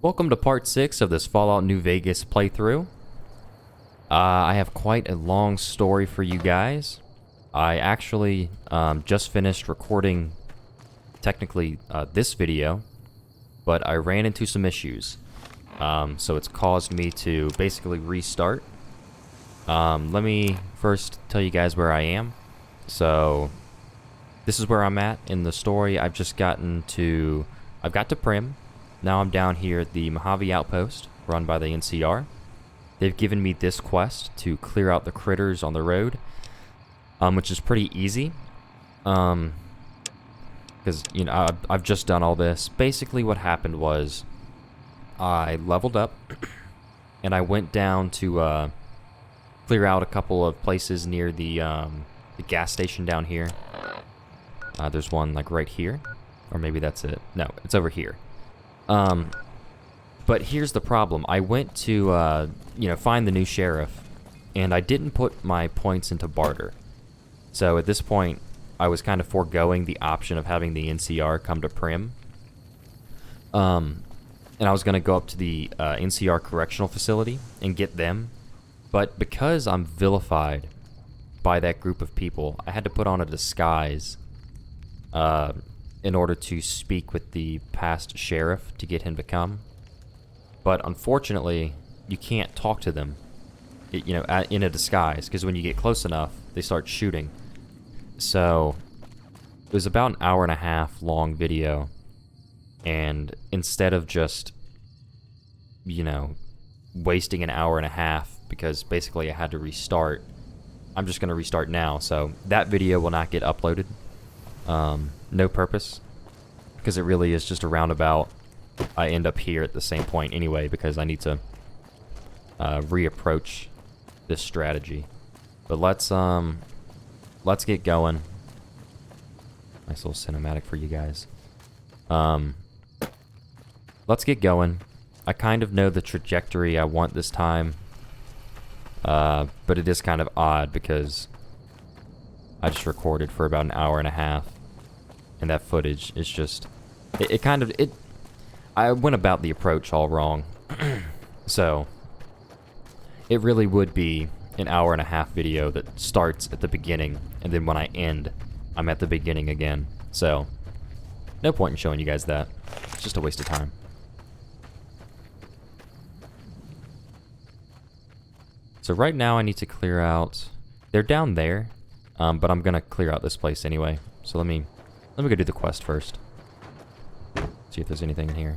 Welcome to part 6 of this Fallout New Vegas playthrough. I have quite a long story for you guys. I actually just finished recording, technically, this video, but I ran into some issues. So it's caused me to basically restart. Let me first tell you guys where I am. So, this is where I'm at in the story. I've got to Prim. Now I'm down here at the Mojave Outpost, run by the NCR. They've given me this quest to clear out the critters on the road, which is pretty easy. Because, you know, I've just done all this. Basically what happened was I leveled up, and I went down to clear out a couple of places near the gas station down here. There's one, like, right here. Or maybe that's it. No, it's over here. But here's the problem. I went to, find the new sheriff, and I didn't put my points into barter. So at this point, I was kind of foregoing the option of having the NCR come to Prim. And I was going to go up to the NCR correctional facility and get them. But because I'm vilified by that group of people, I had to put on a disguise in order to speak with the past sheriff to get him to come. But unfortunately, you can't talk to them, in a disguise, because when you get close enough, they start shooting. So, it was about an hour and a half long video, and instead of just, wasting an hour and a half, because basically I had to restart, I'm just going to restart now, so that video will not get uploaded. No purpose, because it really is just a roundabout. I end up here at the same point anyway, because I need to reapproach this strategy. But let's get going. Nice little cinematic for you guys. Let's get going. I kind of know the trajectory I want this time, but it is kind of odd because I just recorded for about an hour and a half. And that footage is just, I went about the approach all wrong. So, it really would be an hour and a half video that starts at the beginning, and then when I end, I'm at the beginning again. So, no point in showing you guys that. It's just a waste of time. So right now I need to clear out, they're down there, but I'm gonna clear out this place anyway. So let me go do the quest first. See if there's anything in here.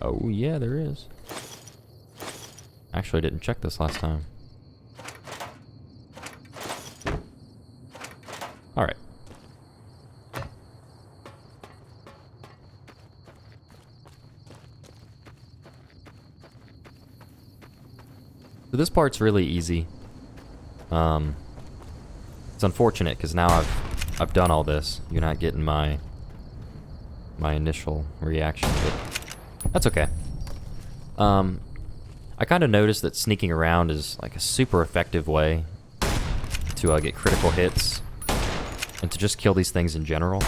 Oh, yeah, there is. Actually, I didn't check this last time. Alright. So this part's really easy. It's unfortunate, because now I've done all this. You're not getting my initial reaction, but that's okay. I kind of noticed that sneaking around is like a super effective way to get critical hits and to just kill these things in general.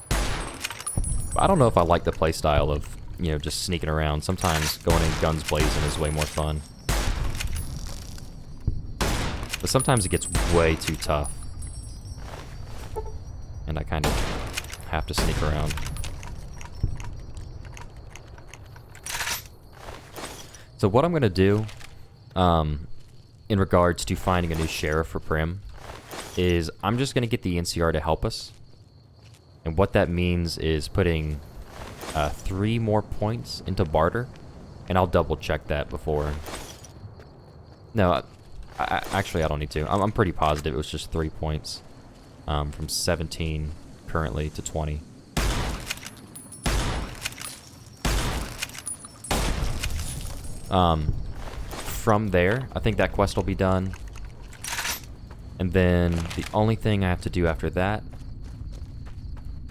But I don't know if I like the playstyle of, just sneaking around. Sometimes going in guns blazing is way more fun. But sometimes it gets way too tough. And I kind of have to sneak around. So what I'm going to do, in regards to finding a new sheriff for Prim, is I'm just going to get the NCR to help us. And what that means is putting 3 more points into barter. And I'll double check that before. No, actually I don't need to. I'm pretty positive it was just 3 points. From 17 currently to 20. From there, I think that quest will be done. And then the only thing I have to do after that,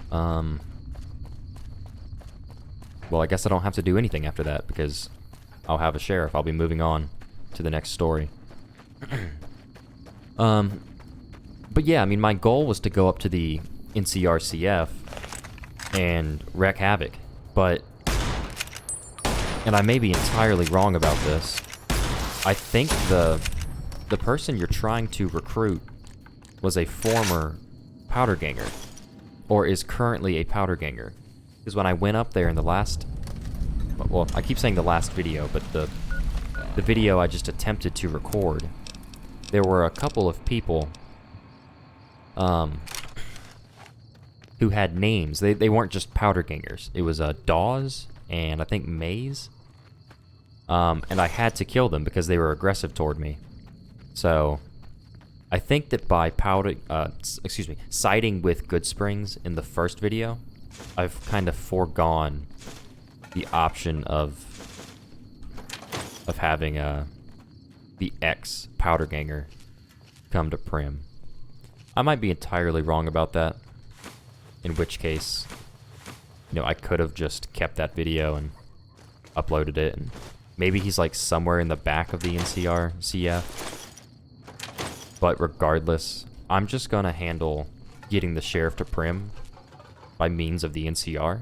well, I guess I don't have to do anything after that because I'll have a sheriff. I'll be moving on to the next story. But yeah, I mean, my goal was to go up to the NCRCF and wreak havoc, but and I may be entirely wrong about this, I think the person you're trying to recruit was a former powder ganger, or is currently a powder ganger. Because when I went up there in the last, well, I keep saying the last video, but the video I just attempted to record, there were a couple of people who had names. They weren't just powder gangers. It was Dawes and I think Maze. And I had to kill them because they were aggressive toward me. So I think that by siding with Goodsprings in the first video, I've kind of foregone the option of having the ex powder ganger come to Prim. I might be entirely wrong about that, in which case, you know, I could have just kept that video and uploaded it, and maybe he's like somewhere in the back of the NCR CF. But regardless, I'm just gonna handle getting the sheriff to Prim by means of the NCR.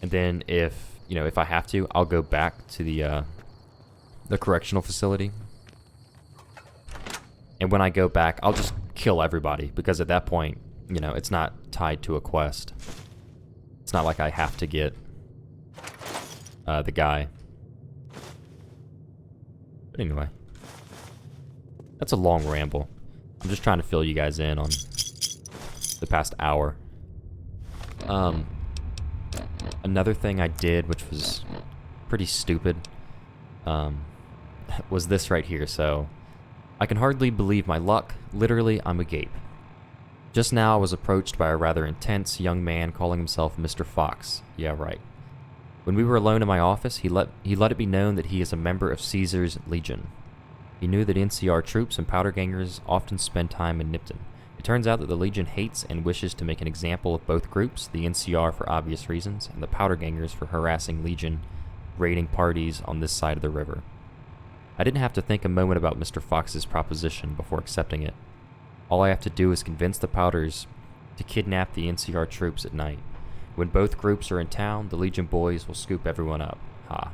And then if I have to, I'll go back to the correctional facility. And when I go back, I'll just kill everybody, because at that point, you know, it's not tied to a quest. It's not like I have to get the guy. But anyway, that's a long ramble. I'm just trying to fill you guys in on the past hour. Another thing I did, which was pretty stupid, was this right here. So, I can hardly believe my luck. Literally, I'm agape. Just now I was approached by a rather intense young man calling himself Mr. Fox. Yeah, right. When we were alone in my office, he let it be known that he is a member of Caesar's Legion. He knew that NCR troops and powder gangers often spend time in Nipton. It turns out that the Legion hates and wishes to make an example of both groups, the NCR for obvious reasons, and the powder gangers for harassing Legion raiding parties on this side of the river. I didn't have to think a moment about Mr. Fox's proposition before accepting it. All I have to do is convince the powders to kidnap the NCR troops at night. When both groups are in town, the Legion boys will scoop everyone up. Ha.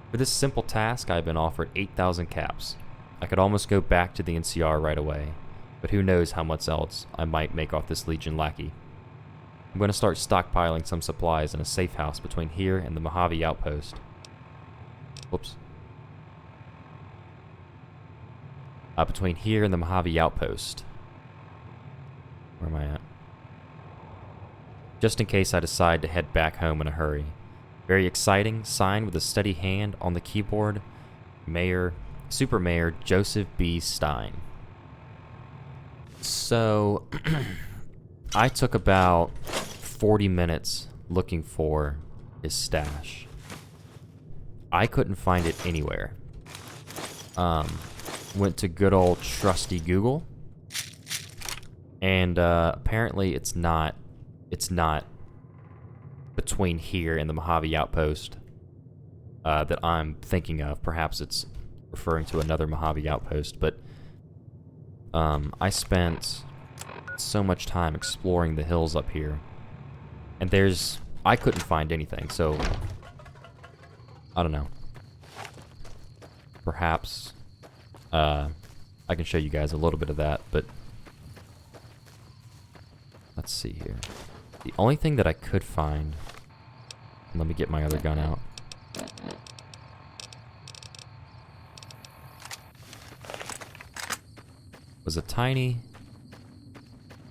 For this simple task, I have been offered 8,000 caps. I could almost go back to the NCR right away, but who knows how much else I might make off this Legion lackey. I'm going to start stockpiling some supplies in a safe house between here and the Mojave outpost. Whoops. Between here and the Mojave outpost. Where am I at? Just in case I decide to head back home in a hurry. Very exciting. Signed with a steady hand on the keyboard, Super Mayor Joseph B. Stein. So, I took about 40 minutes looking for his stash. I couldn't find it anywhere. Went to good old trusty Google, and apparently it's not between here and the Mojave outpost that I'm thinking of. Perhaps it's referring to another Mojave outpost, but I spent so much time exploring the hills up here, and I couldn't find anything, so I don't know. Perhaps I can show you guys a little bit of that, but let's see here. The only thing that I could find, let me get my other gun out. Was a tiny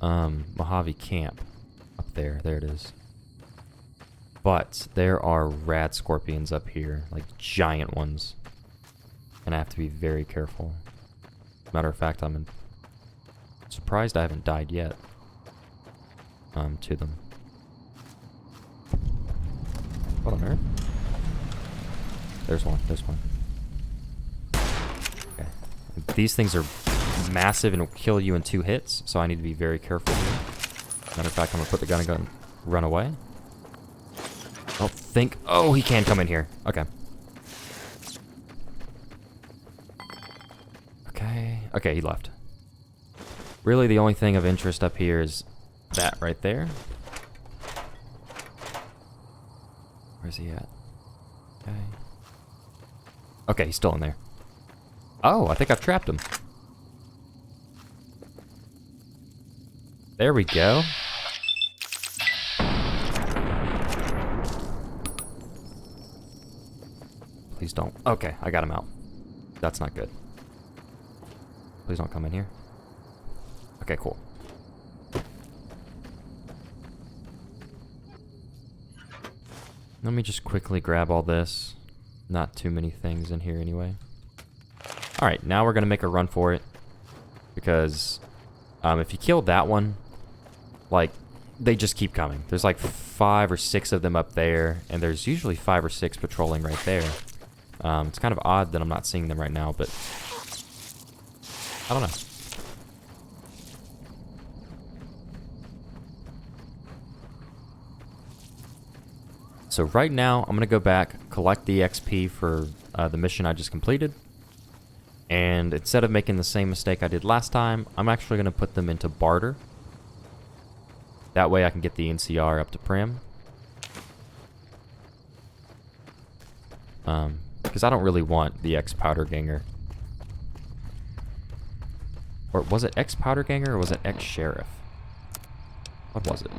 Mojave camp up there. There it is. But there are rad scorpions up here, like giant ones. And I have to be very careful. Matter of fact, I'm surprised I haven't died yet to them. What on earth? There's one. Okay. These things are massive and will kill you in 2 hits, so I need to be very careful here. Matter of fact, I'm gonna put the gun and run away. Oh, he can come in here. Okay. Okay, he left. Really, the only thing of interest up here is that right there. Where's he at? Okay. Okay, he's still in there. Oh, I think I've trapped him. There we go. Please don't. Okay, I got him out. That's not good. Please don't come in here. Okay, cool. Let me just quickly grab all this. Not too many things in here anyway. Alright, now we're going to make a run for it. Because if you kill that one, like, they just keep coming. There's like 5 or 6 of them up there, and there's usually 5 or 6 patrolling right there. It's kind of odd that I'm not seeing them right now, but I don't know. So right now, I'm going to go back, collect the XP for the mission I just completed. And instead of making the same mistake I did last time, I'm actually going to put them into barter. That way I can get the NCR up to Prim. Because I don't really want the ex-Powderganger. Or was it ex-Powderganger or was it ex-Sheriff? What was it?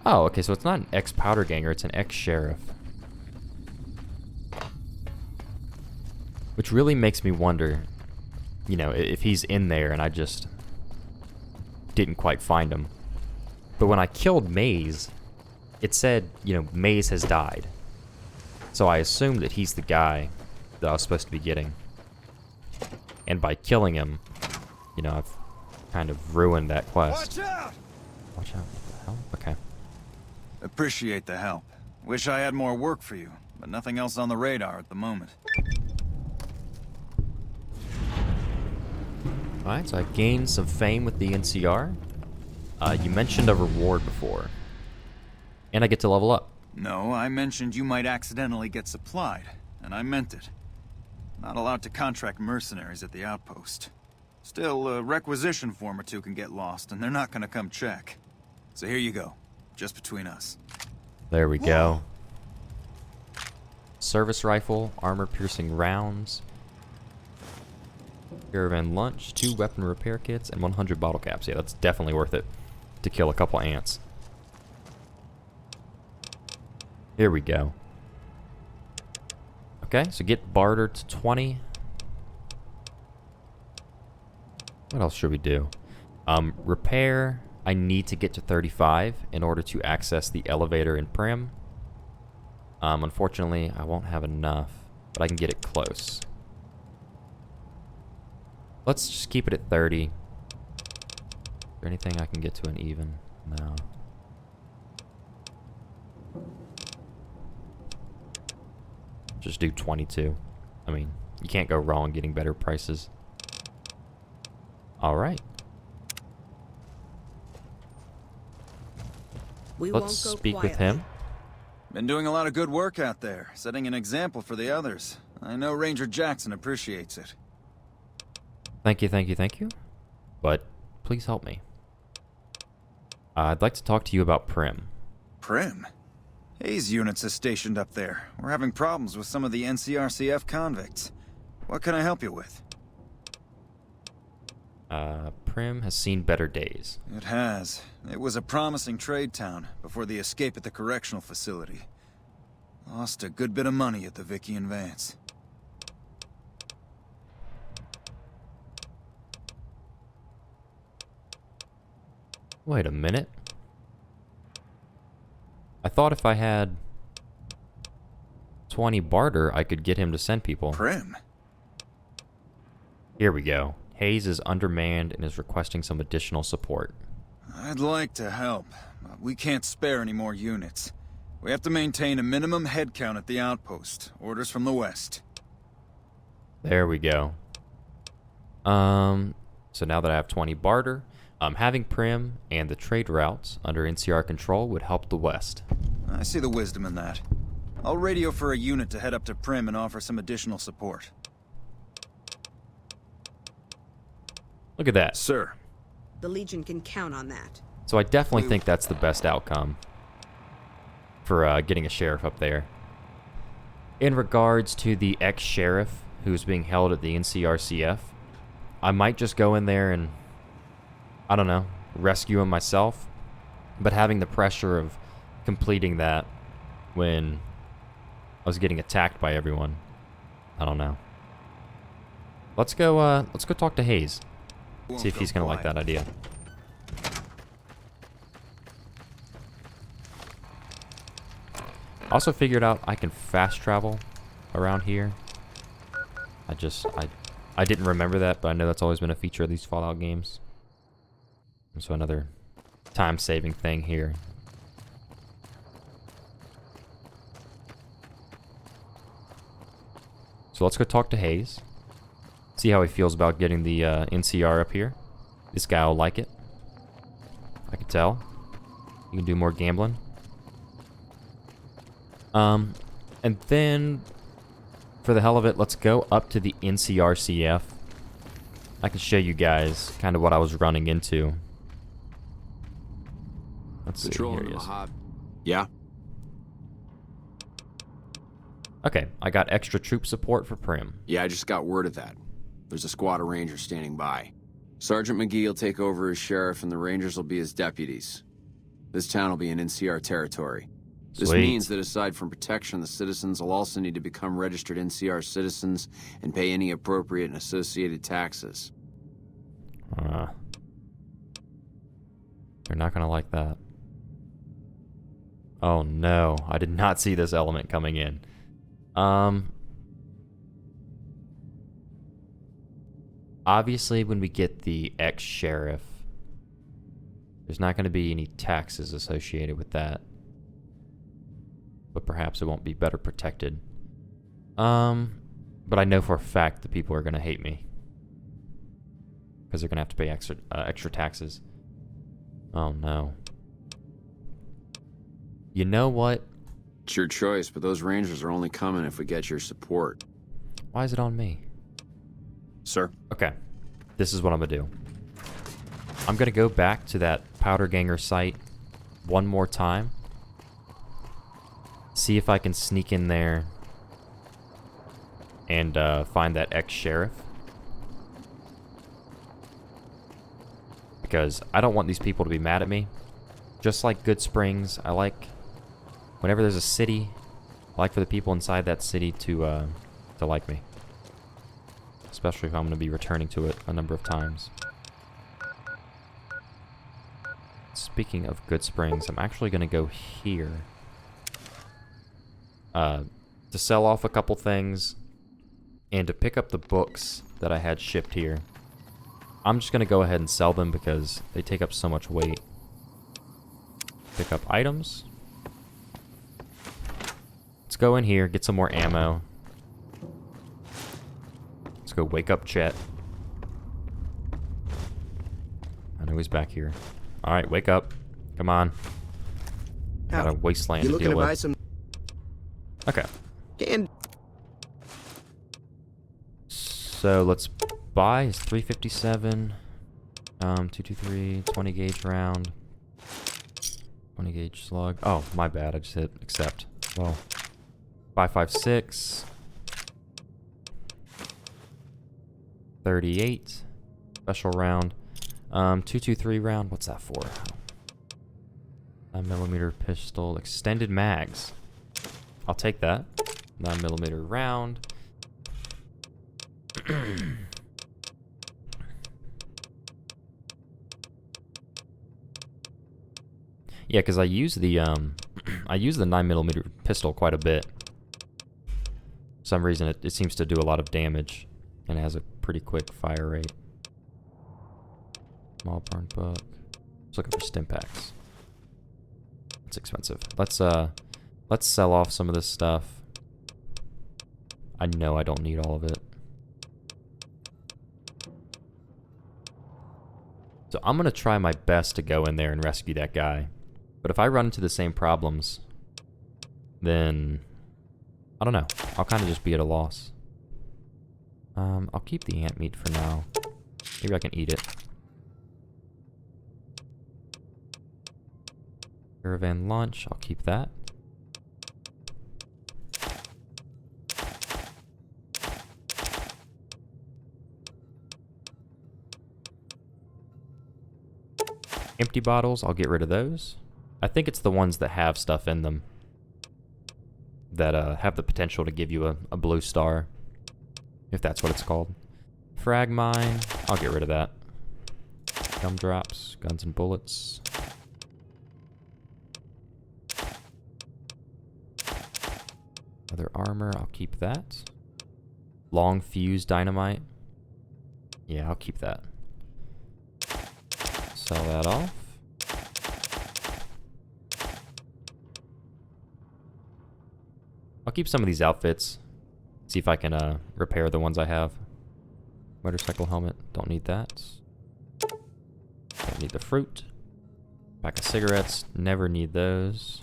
Oh, okay, so it's not an ex-Powderganger, it's an ex-Sheriff. Which really makes me wonder, you know, if he's in there and I just didn't quite find him. But when I killed Maze, it said, you know, Maze has died. So I assumed that he's the guy that I was supposed to be getting. And by killing him, you know, I've kind of ruined that quest. Watch out! Watch out, what the hell? Okay. Appreciate the help. Wish I had more work for you, but nothing else on the radar at the moment. Alright, so I gained some fame with the NCR. You mentioned a reward before. And I get to level up. No, I mentioned you might accidentally get supplied, and I meant it. Not allowed to contract mercenaries at the outpost. Still, a requisition form or two can get lost, and they're not gonna come check. So here you go, just between us. There we go. Service rifle, armor-piercing rounds, caravan lunch, 2 weapon repair kits, and 100 bottle caps. Yeah, that's definitely worth it to kill a couple ants. Here we go. Okay, so get barter to 20. What else should we do? Repair, I need to get to 35 in order to access the elevator in Prim. Unfortunately, I won't have enough, but I can get it close. Let's just keep it at 30. Is there anything I can get to an even? No. Just do 22. I mean, you can't go wrong getting better prices. Alright. Let's speak with him. Been doing a lot of good work out there, setting an example for the others. I know Ranger Jackson appreciates it. Thank you, thank you, thank you. But please help me. I'd like to talk to you about Prim. Prim? Hayes units is stationed up there. We're having problems with some of the NCRCF convicts. What can I help you with? Prim has seen better days. It has. It was a promising trade town before the escape at the correctional facility. Lost a good bit of money at the Vicky and Vance. Wait a minute. I thought if I had 20 barter, I could get him to send people. Prim? Here we go. Hayes is undermanned and is requesting some additional support. I'd like to help, but we can't spare any more units. We have to maintain a minimum headcount at the outpost. Orders from the west. There we go. So now that I have 20 barter, having Prim and the trade routes under NCR control would help the west. I see the wisdom in that. I'll radio for a unit to head up to Prim and offer some additional support. Look at that. Sir. The Legion can count on that. So I definitely think that's the best outcome for getting a sheriff up there. In regards to the ex-sheriff who's being held at the NCRCF, I might just go in there and, I don't know, rescue him myself. But having the pressure of completing that when I was getting attacked by everyone, I don't know. Let's go talk to Hayes. See if he's gonna like that idea. Also figured out I can fast travel around here. I didn't remember that, but I know that's always been a feature of these Fallout games. And so another time-saving thing here. So let's go talk to Hayes. See how he feels about getting the NCR up here. This guy will like it. I can tell. You can do more gambling. And then, for the hell of it, let's go up to the NCRCF. I can show you guys kind of what I was running into. Let's see, here he is. Yeah? Okay, I got extra troop support for Prim. Yeah, I just got word of that. There's a squad of Rangers standing by. Sergeant McGee will take over as sheriff and the Rangers will be his deputies. This town will be in NCR territory. This Sweet. means that aside from protection, the citizens will also need to become registered NCR citizens and pay any appropriate and associated taxes. You're not gonna like that. Oh no, I did not see this element coming in. Obviously, when we get the ex-sheriff, there's not going to be any taxes associated with that. But perhaps it won't be better protected. But I know for a fact the people are going to hate me. Because they're going to have to pay extra taxes. Oh no. You know what? It's your choice, but those Rangers are only coming if we get your support. Why is it on me? Sir? Okay, this is what I'm gonna do. I'm gonna go back to that Powder Ganger site one more time. See if I can sneak in there and find that ex-sheriff. Because I don't want these people to be mad at me. Just like Good Springs, I like, whenever there's a city, I like for the people inside that city to like me. Especially if I'm going to be returning to it a number of times. Speaking of Good Springs, I'm actually going to go here. To sell off a couple things. And to pick up the books that I had shipped here. I'm just going to go ahead and sell them because they take up so much weight. Pick up items. Let's go in here, get some more ammo. Let's go wake up Chet. I know he's back here. Alright, wake up. Come on. Got a wasteland You to looking deal to buy with. some Okay. can So let's buy his 357. 223, 20 gauge round. 20 gauge slug. Oh, my bad. I just hit accept. Well, 556. 38. Special round. 223 round. What's that for? 9mm pistol. Extended mags. I'll take that. 9mm round. Yeah, because I use the I use the 9mm pistol quite a bit. For some reason, it seems to do a lot of damage, and it has a pretty quick fire rate. Small burn book. Just looking for stim packs. It's expensive. Let's sell off some of this stuff. I know I don't need all of it. So I'm gonna try my best to go in there and rescue that guy. But if I run into the same problems, then I don't know. I'll kind of just be at a loss. I'll keep the ant meat for now. Maybe I can eat it. Caravan lunch, I'll keep that. Empty bottles, I'll get rid of those. I think it's the ones that have stuff in them that have the potential to give you a blue star, if that's what it's called. Frag mine, I'll get rid of that. Gumdrops, guns and bullets. Other armor, I'll keep that. Long fuse dynamite. Yeah, I'll keep that. Sell that off. I'll keep some of these outfits. See if I can repair the ones I have. Motorcycle helmet, don't need that. Don't need the fruit. Pack of cigarettes, never need those.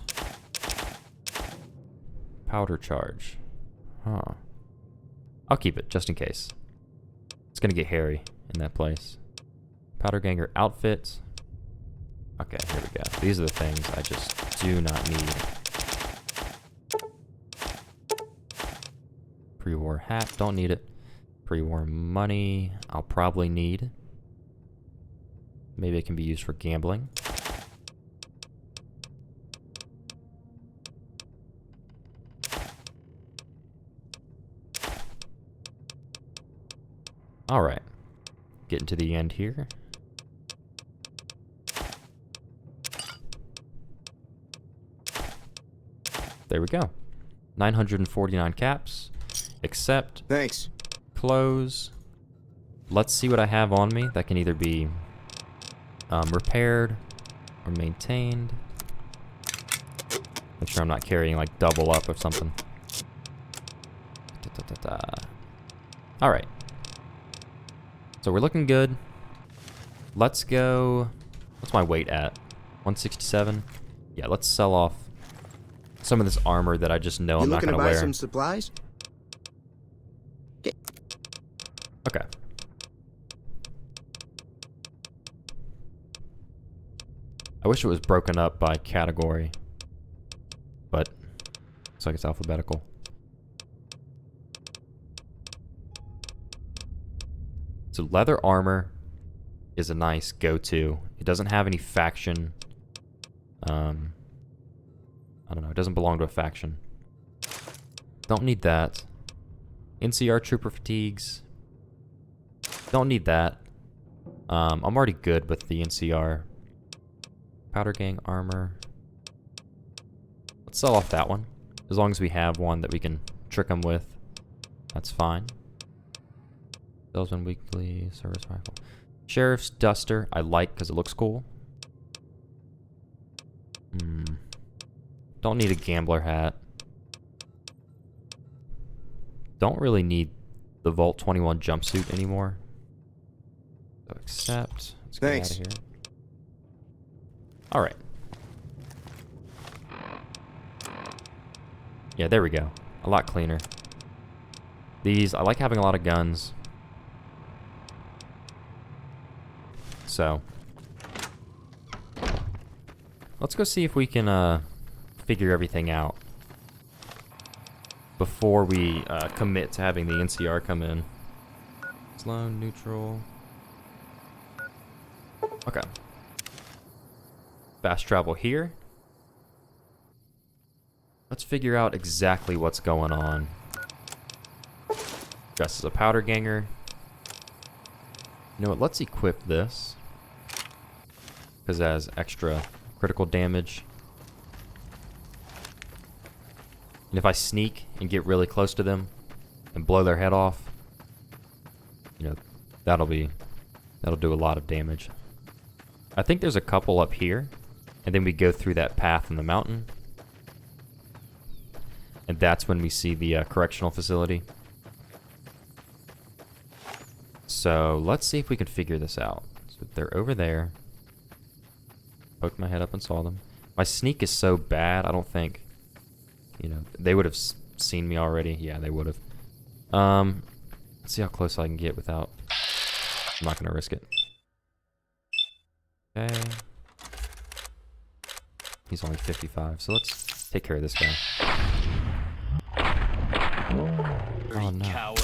Powder charge. Huh. I'll keep it, just in case. It's gonna get hairy in that place. Powder ganger outfit. Okay, here we go. These are the things I just do not need. Pre-war hat, don't need it. Pre-war money, I'll probably need. Maybe it can be used for gambling. Alright. Getting to the end here. There we go. 949 caps. Accept. Thanks. Close. Let's see what I have on me. That can either be repaired or maintained. Make sure I'm not carrying like double up or something. Alright. So we're looking good. Let's go. What's my weight at? 167? Yeah, let's sell off some of this armor that I just know I'm not going to wear. You looking to buy some supplies? Okay. I wish it was broken up by category, but looks like it's alphabetical. So leather armor is a nice go-to. It doesn't have any faction. I don't know. It doesn't belong to a faction. Don't need that. NCR trooper fatigues. Don't need that. I'm already good with the NCR. Powder gang armor. Let's sell off that one. As long as we have one that we can trick them with, that's fine. Salesman weekly service rifle. Sheriff's duster I like because it looks cool. Don't need a gambler hat. Don't really need the Vault 21 jumpsuit anymore. So accept. Let's get out of here. Alright. Yeah, there we go. A lot cleaner. These, I like having a lot of guns. So let's go see if we can figure everything out before we commit to having the NCR come in. Slow, neutral. Okay. Fast travel here. Let's figure out exactly what's going on. Dress as a powder ganger. You know what? Let's equip this, because it has extra critical damage. And if I sneak and get really close to them and blow their head off, you know, that'll do a lot of damage. I think there's a couple up here, and then we go through that path in the mountain, and that's when we see the correctional facility. So let's see if we can figure this out. So they're over there. Poked my head up and saw them. My sneak is so bad, I don't think, you know, they would have seen me already. Yeah, they would have. Let's see how close I can get without... I'm not going to risk it. Okay. He's only 55, so let's take care of this guy. Oh, no.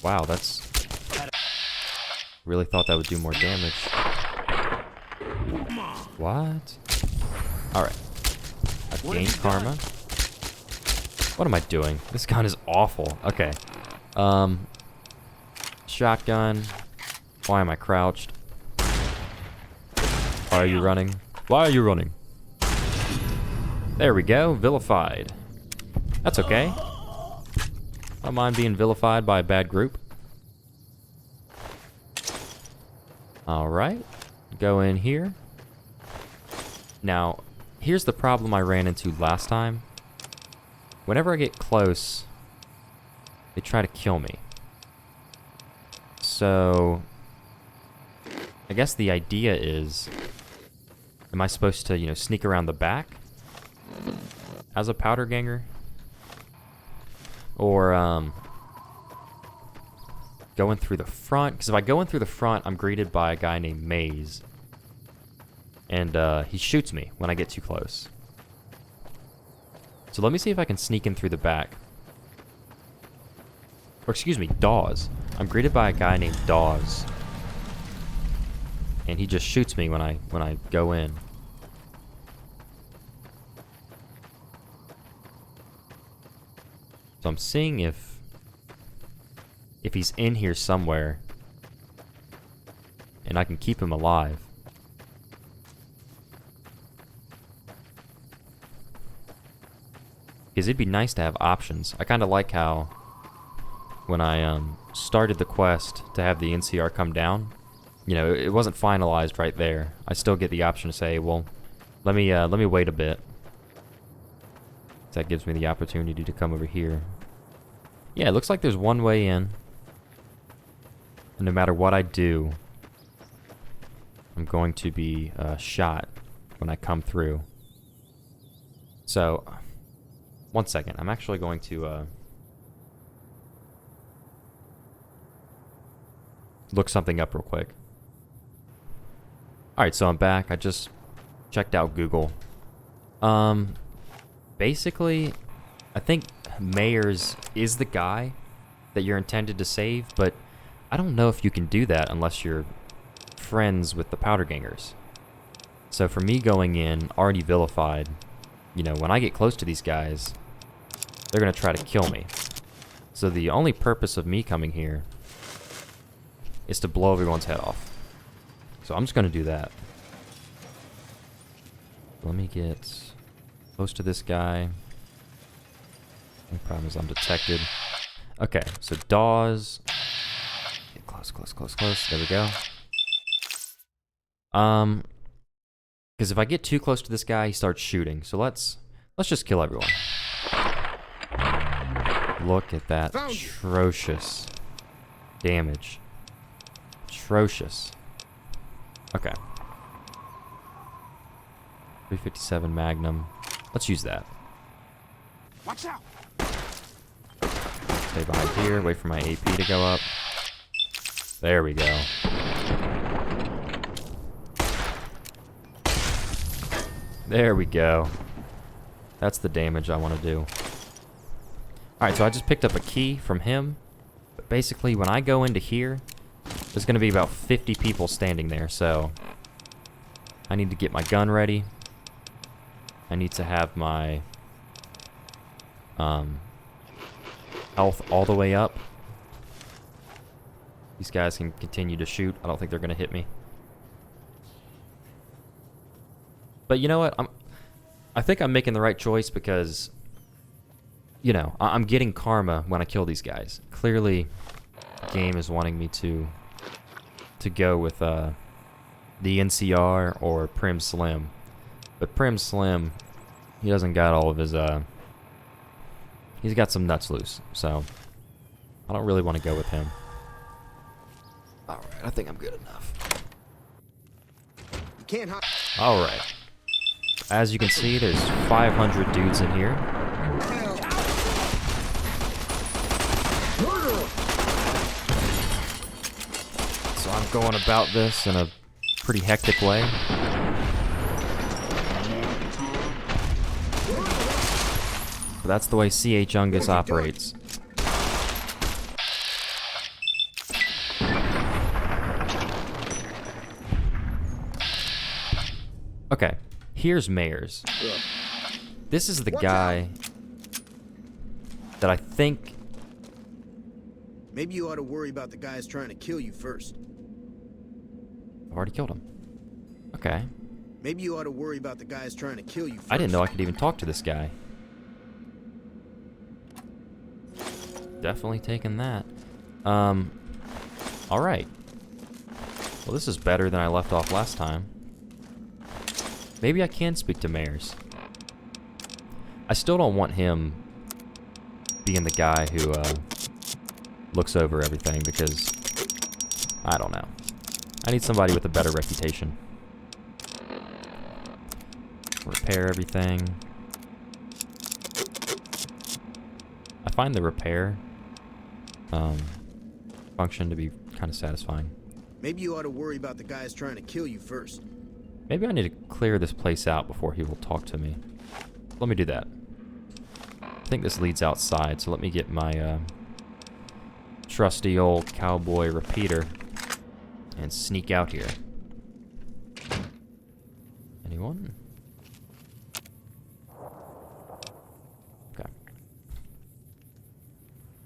Wow, that's... Really thought that would do more damage. What? Alright. I've gained karma. What am I doing? This gun is awful. Okay. Shotgun. Why am I crouched? Why are you running? Why are you running? There we go. Vilified. That's okay. I don't mind being vilified by a bad group. Alright. Go in here. Now, here's the problem I ran into last time. Whenever I get close, they try to kill me. So, I guess the idea is, am I supposed to, you know, sneak around the back as a powder ganger? Or, going through the front? Because if I go in through the front, I'm greeted by a guy named Maze. And, he shoots me when I get too close. So let me see if I can sneak in through the back. Or excuse me, Dawes. I'm greeted by a guy named Dawes. And he just shoots me when I go in. So I'm seeing if he's in here somewhere and I can keep him alive. Because it'd be nice to have options. I kind of like how when I started the quest to have the NCR come down, you know, it wasn't finalized right there. I still get the option to say, well, let me wait a bit. That gives me the opportunity to come over here. Yeah, it looks like there's one way in. And no matter what I do, I'm going to be shot when I come through. So, one second. I'm actually going to look something up real quick. Alright, so I'm back. I just checked out Google. Basically, I think Mayers is the guy that you're intended to save, but I don't know if you can do that unless you're friends with the powder gangers. So for me going in, already vilified, you know, when I get close to these guys, they're going to try to kill me. So the only purpose of me coming here is to blow everyone's head off. So I'm just going to do that. Let me get close to this guy. The problem is I'm detected. Okay, so Dawes. Get close, close, close, close. There we go. Because if I get too close to this guy, he starts shooting. So let's just kill everyone. Look at that atrocious damage. Atrocious. Okay. 357 Magnum. Let's use that. Watch out. Stay behind here. Wait for my AP to go up. There we go. There we go. That's the damage I want to do. Alright, so I just picked up a key from him. But basically, when I go into here, there's going to be about 50 people standing there, so I need to get my gun ready. I need to have my health all the way up. These guys can continue to shoot. I don't think they're going to hit me. But you know what? I think I'm making the right choice because, you know, I'm getting karma when I kill these guys. Clearly, the game is wanting me to go with the NCR or Prim Slim. But Prim Slim, he doesn't got all of his, he's got some nuts loose. So, I don't really want to go with him. Alright, I think I'm good enough. You can't hide. Alright. As you can see, there's 500 dudes in here. going about this in a pretty hectic way. But that's the way C.H. Ungus operates. Okay, here's Mayers. This is the guy that I think... Maybe you ought to worry about the guys trying to kill you first. I've already killed him. Okay. Maybe you ought to worry about the guys trying to kill you first. I didn't know I could even talk to this guy. Definitely taking that. Alright. Well, this is better than I left off last time. Maybe I can speak to Mayers. I still don't want him being the guy who, looks over everything because, I don't know. I need somebody with a better reputation. Repair everything. I find the repair function to be kind of satisfying. Maybe you ought to worry about the guys trying to kill you first. Maybe I need to clear this place out before he will talk to me. Let me do that. I think this leads outside, so let me get my trusty old cowboy repeater and sneak out here. Anyone? Okay.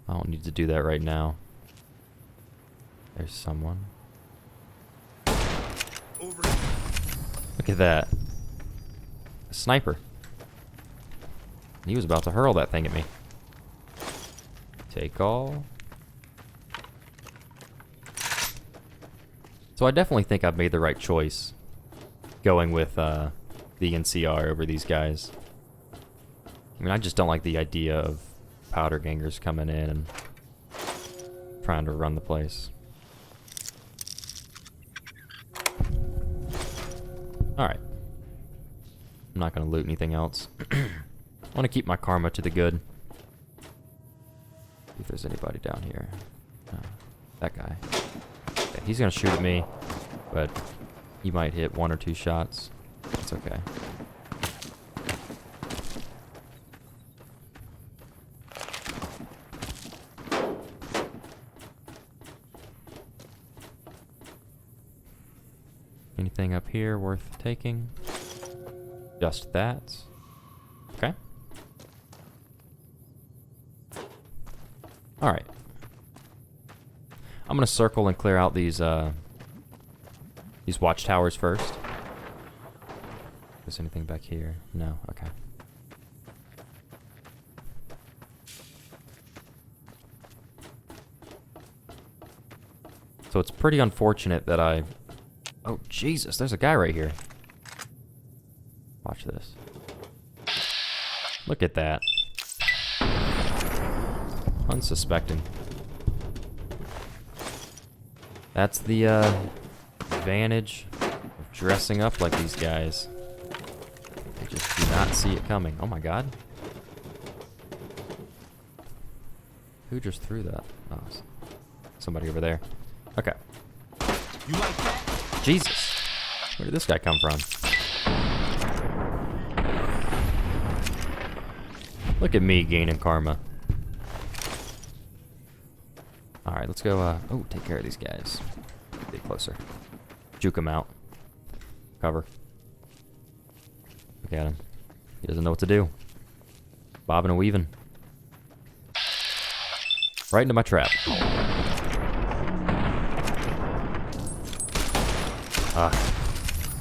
I don't need to do that right now. There's someone. Look at that. A sniper. He was about to hurl that thing at me. Take all. So I definitely think I've made the right choice going with the NCR over these guys. I mean, I just don't like the idea of powder gangers coming in and trying to run the place. Alright. I'm not going to loot anything else. I want to keep my karma to the good. See if there's anybody down here. That guy. Okay, he's going to shoot at me, but he might hit 1 or 2 shots. It's okay. Anything up here worth taking? Just that. Okay. Alright. I'm gonna circle and clear out these watchtowers first. Is anything back here? No, okay. So it's pretty unfortunate that I... Oh, Jesus, there's a guy right here. Watch this. Look at that. Unsuspecting. That's the advantage of dressing up like these guys. They just do not see it coming. Oh my god. Who just threw that? Oh, somebody over there. Okay. You like that? Jesus. Where did this guy come from? Look at me gaining karma. Alright, let's go, oh, take care of these guys. Get closer. Juke him out. Cover. Look at him. He doesn't know what to do. Bobbing and weaving. Right into my trap.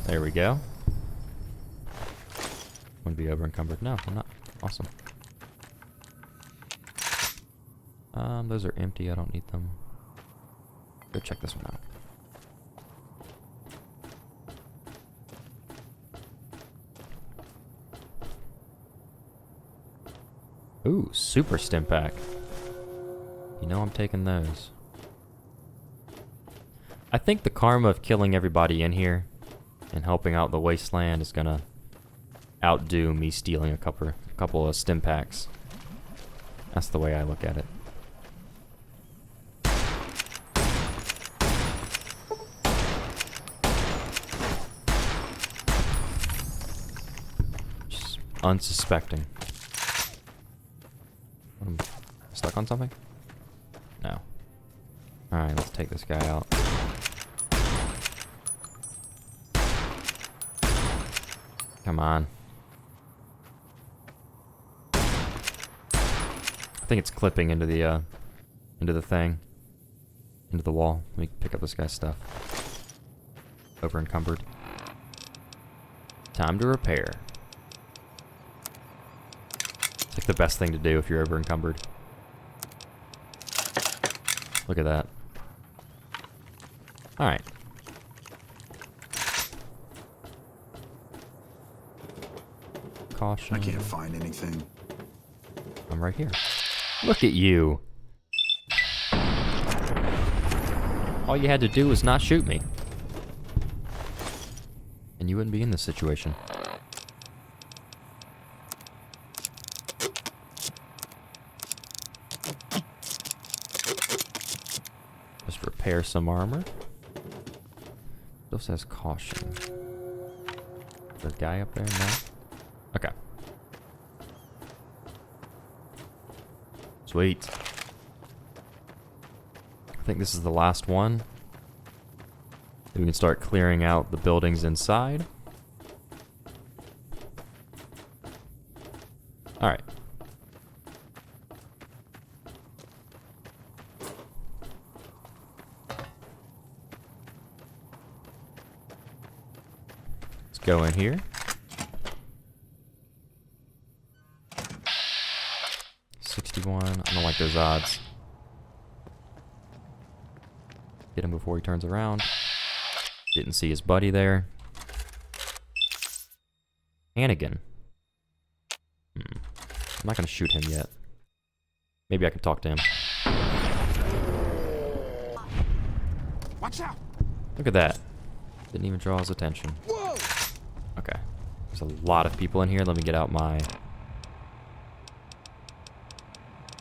There we go. Wouldn't be over encumbered. No, I'm not. Awesome. Those are empty. I don't need them. Go check this one out. Ooh, super stim pack. You know I'm taking those. I think the karma of killing everybody in here and helping out the wasteland is gonna outdo me stealing a couple of stim packs. That's the way I look at it. unsuspecting. I'm stuck on something? No. Alright, let's take this guy out. Come on. I think it's clipping into the thing. Into the wall. Let me pick up this guy's stuff. Over encumbered. Time to repair. It's like the best thing to do if you're over encumbered. Look at that. Alright. Caution. I can't find anything. I'm right here. Look at you. All you had to do was not shoot me. And you wouldn't be in this situation. Just repair some armor. Still says caution. Is there a guy up there? No? Okay. Sweet. I think this is the last one. We can start clearing out the buildings inside. Alright. Let's go in here. 61. I don't like those odds. Get him before he turns around. Didn't see his buddy there. Hannigan. I'm not gonna shoot him yet. Maybe I can talk to him. Watch out! Look at that. Didn't even draw his attention. Whoa! Okay. There's a lot of people in here. Let me get out my...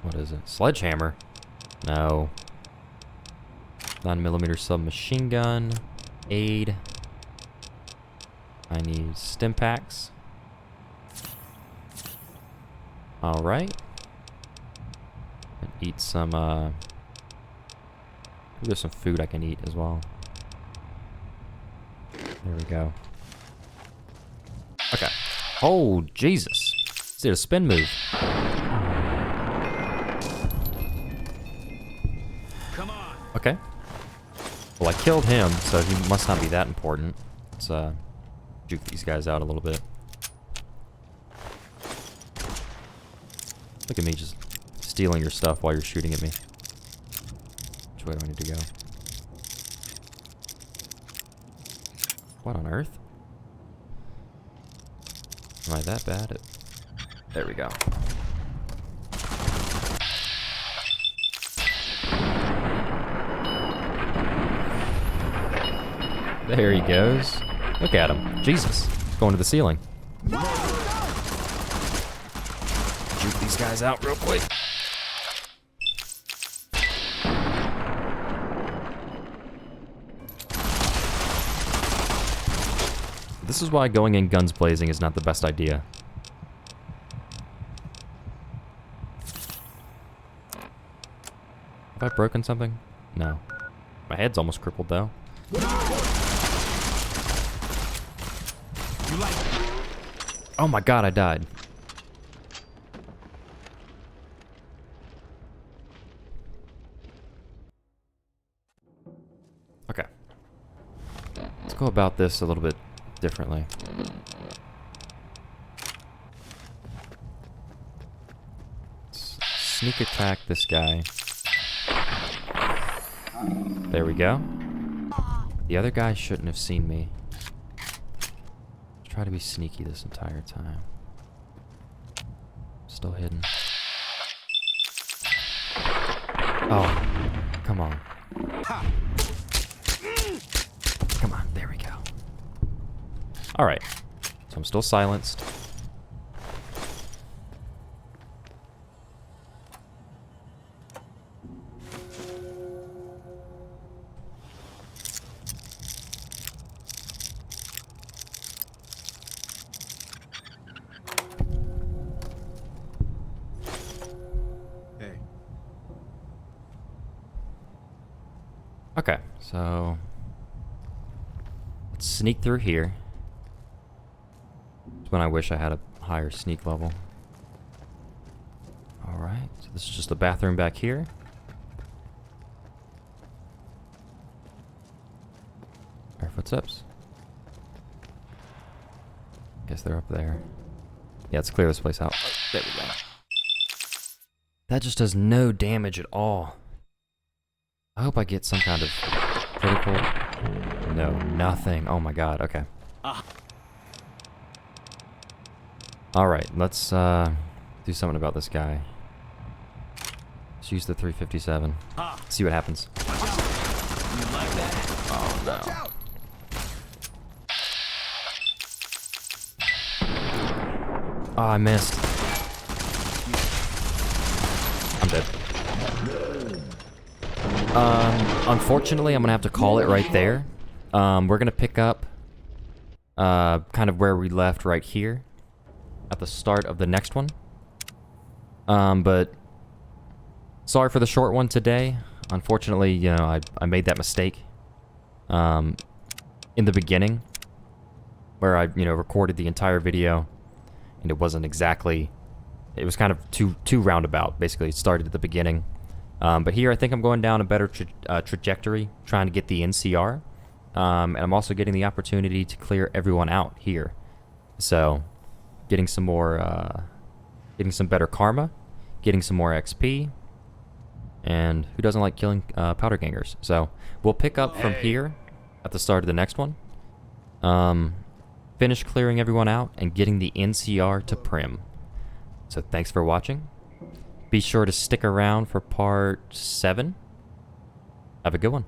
What is it? Sledgehammer? No. 9mm submachine gun. Aid. I need stim packs. Alright. Eat some, there's some food I can eat as well. There we go. Okay. Oh, Jesus. Is it a spin move? Come on! Okay. Well, I killed him, so he must not be that important. Let's juke these guys out a little bit. Look at me just stealing your stuff while you're shooting at me. Which way do I need to go? What on earth? Am I that bad at... There we go. There he goes. Look at him. Jesus. Going to the ceiling. Juke these guys out real quick. This is why going in guns blazing is not the best idea. Have I broken something? No. My head's almost crippled though. You like it? Oh my god, I died. Okay. Let's go about this a little bit differently. Let's sneak attack this guy. There we go. The other guy shouldn't have seen me. Try to be sneaky this entire time. Still hidden. Oh, come on. Come on, there we go. Alright, so I'm still silenced. Okay, so let's sneak through here. That's when I wish I had a higher sneak level. Alright, so this is just the bathroom back here. Our footsteps. Guess they're up there. Yeah, let's clear this place out. Oh, there we go. That just does no damage at all. I hope I get some kind of critical. No, nothing. Oh my god, okay. Alright, let's do something about this guy. Let's use the 357. See what happens. Oh no. Oh, I missed. I'm dead. Unfortunately, I'm gonna have to call it right there. We're gonna pick up kind of where we left right here at the start of the next one. But sorry for the short one today. Unfortunately, you know, I made that mistake in the beginning where I, you know, recorded the entire video and it wasn't exactly, it was kind of too roundabout. Basically, it started at the beginning. But here I think I'm going down a better trajectory, trying to get the NCR. And I'm also getting the opportunity to clear everyone out here. So, getting some more, getting some better karma, getting some more XP, and who doesn't like killing powder gangers? So, we'll pick up from here at the start of the next one. Finish clearing everyone out and getting the NCR to Prim. So, thanks for watching. Be sure to stick around for part 7. Have a good one.